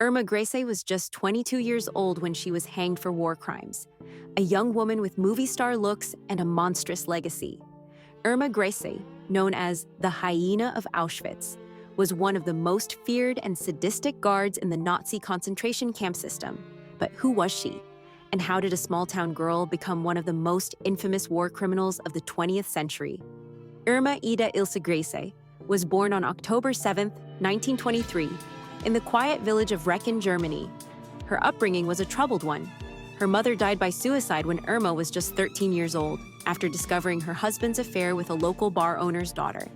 Irma Grese was just 22 years old when she was hanged for war crimes, a young woman with movie star looks and a monstrous legacy. Irma Grese, known as the Hyena of Auschwitz, was one of the most feared and sadistic guards in the Nazi concentration camp system. But who was she? And how did a small-town girl become one of the most infamous war criminals of the 20th century? Irma Ida Ilse Grese was born on October 7, 1923, in the quiet village of Recken, Germany. Her upbringing was a troubled one. Her mother died by suicide when Irma was just 13 years old, after discovering her husband's affair with a local bar owner's daughter.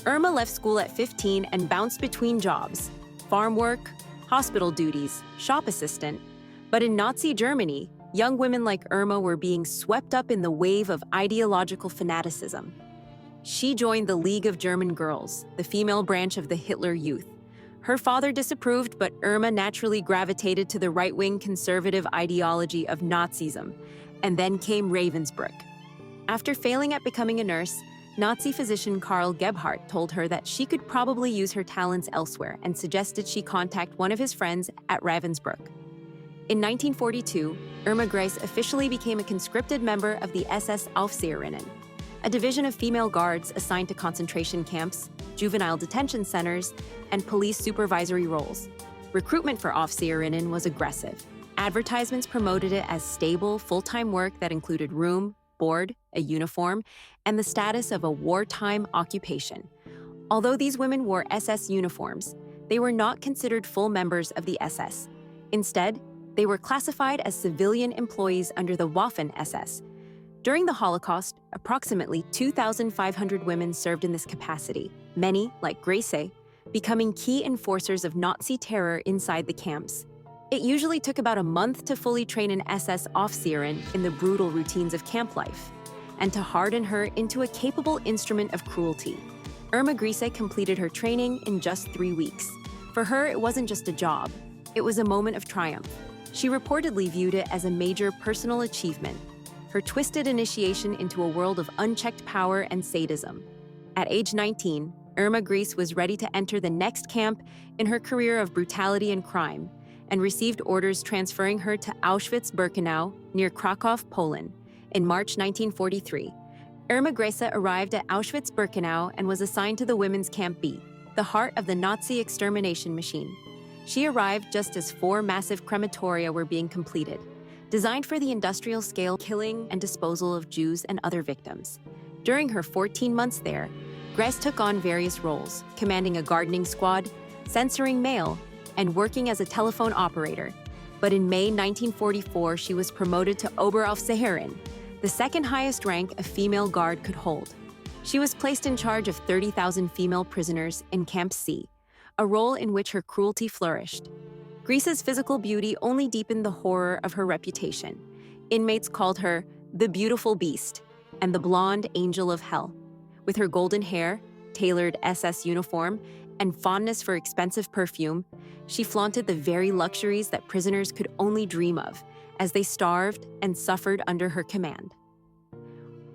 Irma left school at 15 and bounced between jobs: farm work, hospital duties, shop assistant. But in Nazi Germany, young women like Irma were being swept up in the wave of ideological fanaticism. She joined the League of German Girls, the female branch of the Hitler Youth. Her father disapproved, but Irma naturally gravitated to the right-wing conservative ideology of Nazism, and then came Ravensbrück. After failing at becoming a nurse, Nazi physician Karl Gebhardt told her that she could probably use her talents elsewhere and suggested she contact one of his friends at Ravensbrück. In 1942, Irma Grese officially became a conscripted member of the SS Aufseherinnen, a division of female guards assigned to concentration camps, juvenile detention centers, and police supervisory roles. Recruitment for Aufseherinnen was aggressive. Advertisements promoted it as stable, full-time work that included room, board, a uniform, and the status of a wartime occupation. Although these women wore SS uniforms, they were not considered full members of the SS. Instead, they were classified as civilian employees under the Waffen-SS. During the Holocaust, approximately 2,500 women served in this capacity, many, like Grese, becoming key enforcers of Nazi terror inside the camps. It usually took about a month to fully train an SS Aufseherin in the brutal routines of camp life, and to harden her into a capable instrument of cruelty. Irma Grese completed her training in just 3 weeks. For her, it wasn't just a job, it was a moment of triumph. She reportedly viewed it as a major personal achievement, her twisted initiation into a world of unchecked power and sadism. At age 19, Irma Grese was ready to enter the next camp in her career of brutality and crime, and received orders transferring her to Auschwitz-Birkenau near Krakow, Poland, in March 1943. Irma Grese arrived at Auschwitz-Birkenau and was assigned to the Women's Camp B, the heart of the Nazi extermination machine. She arrived just as 4 massive crematoria were being completed, designed for the industrial-scale killing and disposal of Jews and other victims. During her 14 months there, Grese took on various roles, commanding a gardening squad, censoring mail, and working as a telephone operator. But in May 1944, she was promoted to Oberaufseherin, the second highest rank a female guard could hold. She was placed in charge of 30,000 female prisoners in Camp C, a role in which her cruelty flourished. Grese's physical beauty only deepened the horror of her reputation. Inmates called her the beautiful beast and the blonde angel of hell. With her golden hair, tailored SS uniform, and fondness for expensive perfume, she flaunted the very luxuries that prisoners could only dream of as they starved and suffered under her command.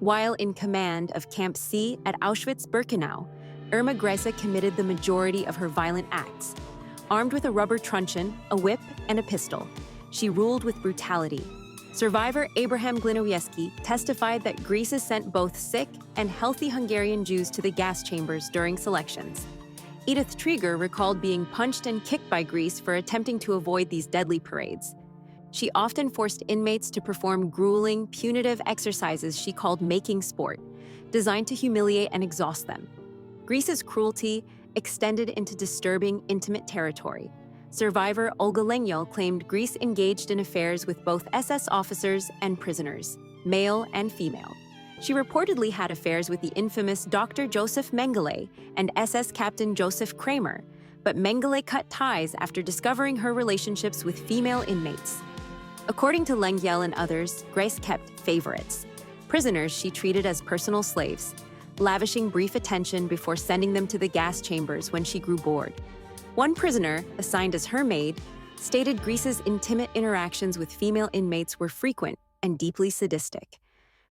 While in command of Camp C at Auschwitz-Birkenau, Irma Grese committed the majority of her violent acts. Armed with a rubber truncheon, a whip, and a pistol, she ruled with brutality. Survivor Abraham Glinowiecki testified that Grese sent both sick and healthy Hungarian Jews to the gas chambers during selections. Edith Trieger recalled being punched and kicked by Grese for attempting to avoid these deadly parades. She often forced inmates to perform grueling, punitive exercises she called making sport, designed to humiliate and exhaust them. Grese's cruelty extended into disturbing, intimate territory. Survivor Olga Lengyel claimed Grese engaged in affairs with both SS officers and prisoners, male and female. She reportedly had affairs with the infamous Dr. Joseph Mengele and SS Captain Joseph Kramer, but Mengele cut ties after discovering her relationships with female inmates. According to Lengyel and others, Grese kept favorites, prisoners she treated as personal slaves, lavishing brief attention before sending them to the gas chambers when she grew bored. One prisoner, assigned as her maid, stated Grese's intimate interactions with female inmates were frequent and deeply sadistic.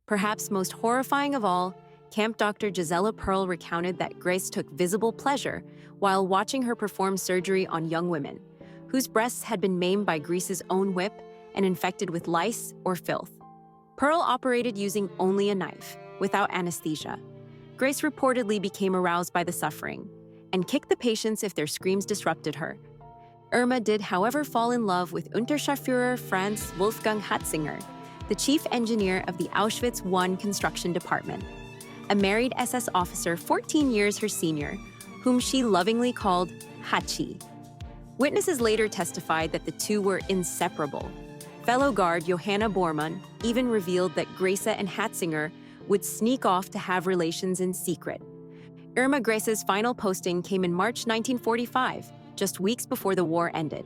Perhaps most horrifying of all, camp doctor Gisela Perl recounted that Grese took visible pleasure while watching her perform surgery on young women. whose breasts had been maimed by Grese's own whip and infected with lice or filth. Pearl operated using only a knife, without anesthesia. Grese reportedly became aroused by the suffering and kicked the patients if their screams disrupted her. Irma did, however, fall in love with Unterscharführer Franz Wolfgang Hatzinger, the chief engineer of the Auschwitz I construction department, a married SS officer 14 years her senior, whom she lovingly called Hachi. Witnesses later testified that the two were inseparable. Fellow guard Johanna Bormann even revealed that Grese and Hatzinger would sneak off to have relations in secret. Irma Grese's final posting came in March 1945, just weeks before the war ended.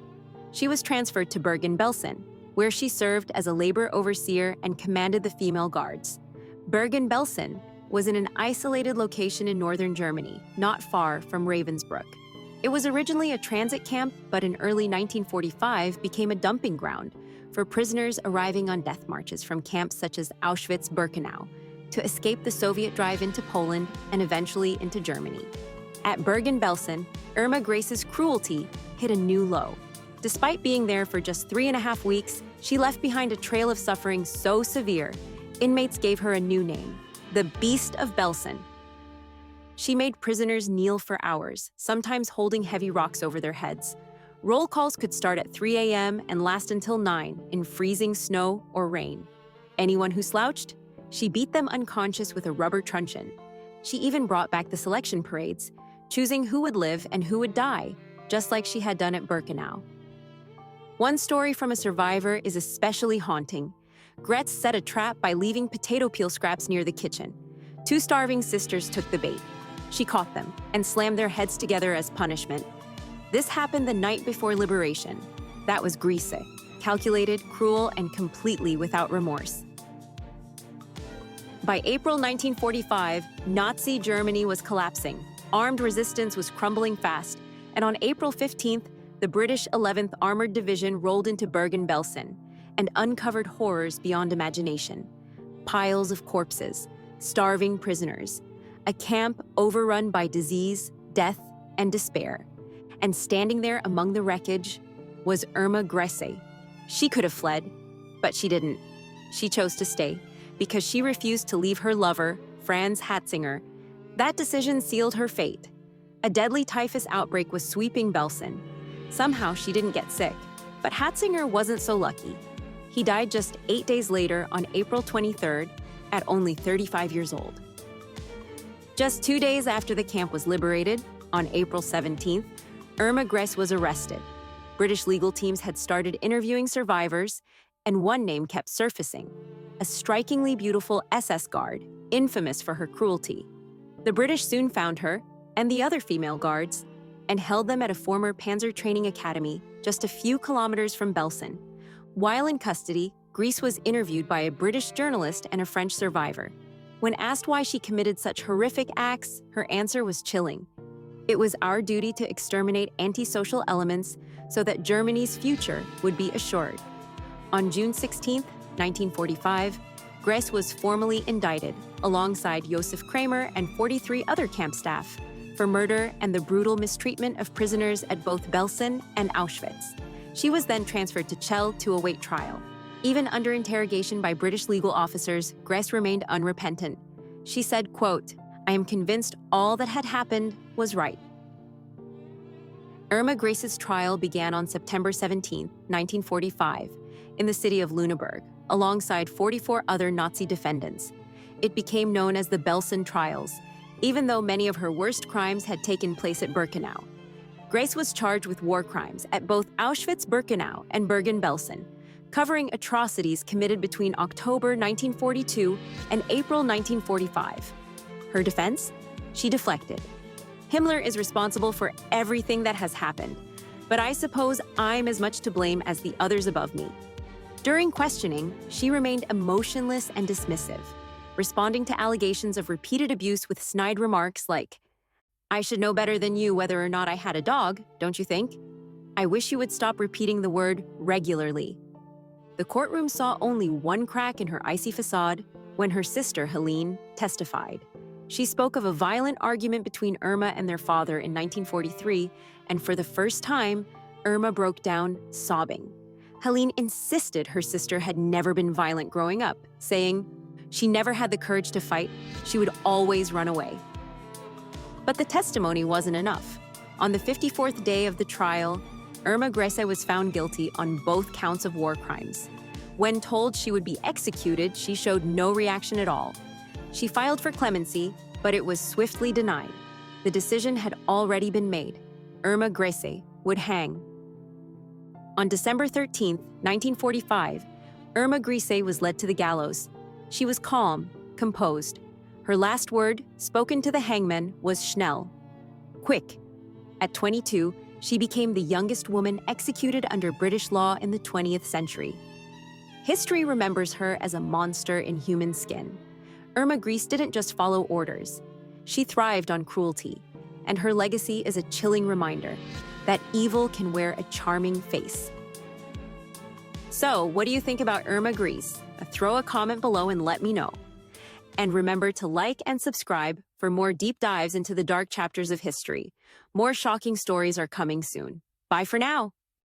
She was transferred to Bergen-Belsen, where she served as a labor overseer and commanded the female guards. Bergen-Belsen was in an isolated location in northern Germany, not far from Ravensbrück. It was originally a transit camp, but in early 1945 became a dumping ground for prisoners arriving on death marches from camps such as Auschwitz-Birkenau to escape the Soviet drive into Poland and eventually into Germany. At Bergen-Belsen, Irma Grese's cruelty hit a new low. Despite being there for just 3.5 weeks, she left behind a trail of suffering so severe, inmates gave her a new name, the Beast of Belsen. She made prisoners kneel for hours, sometimes holding heavy rocks over their heads. Roll calls could start at 3 a.m. and last until 9 in freezing snow or rain. Anyone who slouched, she beat them unconscious with a rubber truncheon. She even brought back the selection parades, choosing who would live and who would die, just like she had done at Birkenau. One story from a survivor is especially haunting. Gretz set a trap by leaving potato peel scraps near the kitchen. 2 starving sisters took the bait. She caught them and slammed their heads together as punishment. This happened the night before liberation. That was Grese, calculated, cruel, and completely without remorse. By April 1945, Nazi Germany was collapsing. Armed resistance was crumbling fast, and on April 15th, the British 11th Armored Division rolled into Bergen-Belsen and uncovered horrors beyond imagination. Piles of corpses, starving prisoners, a camp overrun by disease, death, and despair. And standing there among the wreckage was Irma Grese. She could have fled, but she didn't. She chose to stay because she refused to leave her lover, Franz Hatzinger. That decision sealed her fate. A deadly typhus outbreak was sweeping Belsen. Somehow she didn't get sick, but Hatzinger wasn't so lucky. He died just 8 days later on April 23rd at only 35 years old. Just 2 days after the camp was liberated, on April 17th, Irma Grese was arrested. British legal teams had started interviewing survivors, and one name kept surfacing: a strikingly beautiful SS guard, infamous for her cruelty. The British soon found her, and the other female guards, and held them at a former Panzer training academy just a few kilometers from Belsen. While in custody, Grese was interviewed by a British journalist and a French survivor. When asked why she committed such horrific acts, her answer was chilling. It was our duty to exterminate antisocial elements so that Germany's future would be assured. On June 16, 1945, Grese was formally indicted, alongside Josef Kramer and 43 other camp staff, for murder and the brutal mistreatment of prisoners at both Belsen and Auschwitz. She was then transferred to Chell to await trial. Even under interrogation by British legal officers, Grese remained unrepentant. She said, quote, "I am convinced all that had happened was right." Irma Grese's trial began on September 17, 1945, in the city of Lüneburg, alongside 44 other Nazi defendants. It became known as the Belsen Trials, even though many of her worst crimes had taken place at Birkenau. Grese was charged with war crimes at both Auschwitz-Birkenau and Bergen-Belsen, covering atrocities committed between October 1942 and April 1945. Her defense? She deflected. Himmler is responsible for everything that has happened, but I suppose I'm as much to blame as the others above me. During questioning, she remained emotionless and dismissive, responding to allegations of repeated abuse with snide remarks like, "I should know better than you whether or not I had a dog, don't you think? I wish you would stop repeating the word regularly." The courtroom saw only one crack in her icy facade when her sister, Helene, testified. She spoke of a violent argument between Irma and their father in 1943, and for the first time, Irma broke down, sobbing. Helene insisted her sister had never been violent growing up, saying she never had the courage to fight, she would always run away. But the testimony wasn't enough. On the 54th day of the trial, Irma Grese was found guilty on both counts of war crimes. When told she would be executed, she showed no reaction at all. She filed for clemency, but it was swiftly denied. The decision had already been made. Irma Grese would hang. On December 13, 1945, Irma Grese was led to the gallows. She was calm, composed. Her last word, spoken to the hangman, was Schnell. Quick. At 22, she became the youngest woman executed under British law in the 20th century. History remembers her as a monster in human skin. Irma Grese didn't just follow orders. She thrived on cruelty, and her legacy is a chilling reminder that evil can wear a charming face. So, what do you think about Irma Grese? Throw a comment below and let me know. And remember to like and subscribe for more deep dives into the dark chapters of history. More shocking stories are coming soon. Bye for now.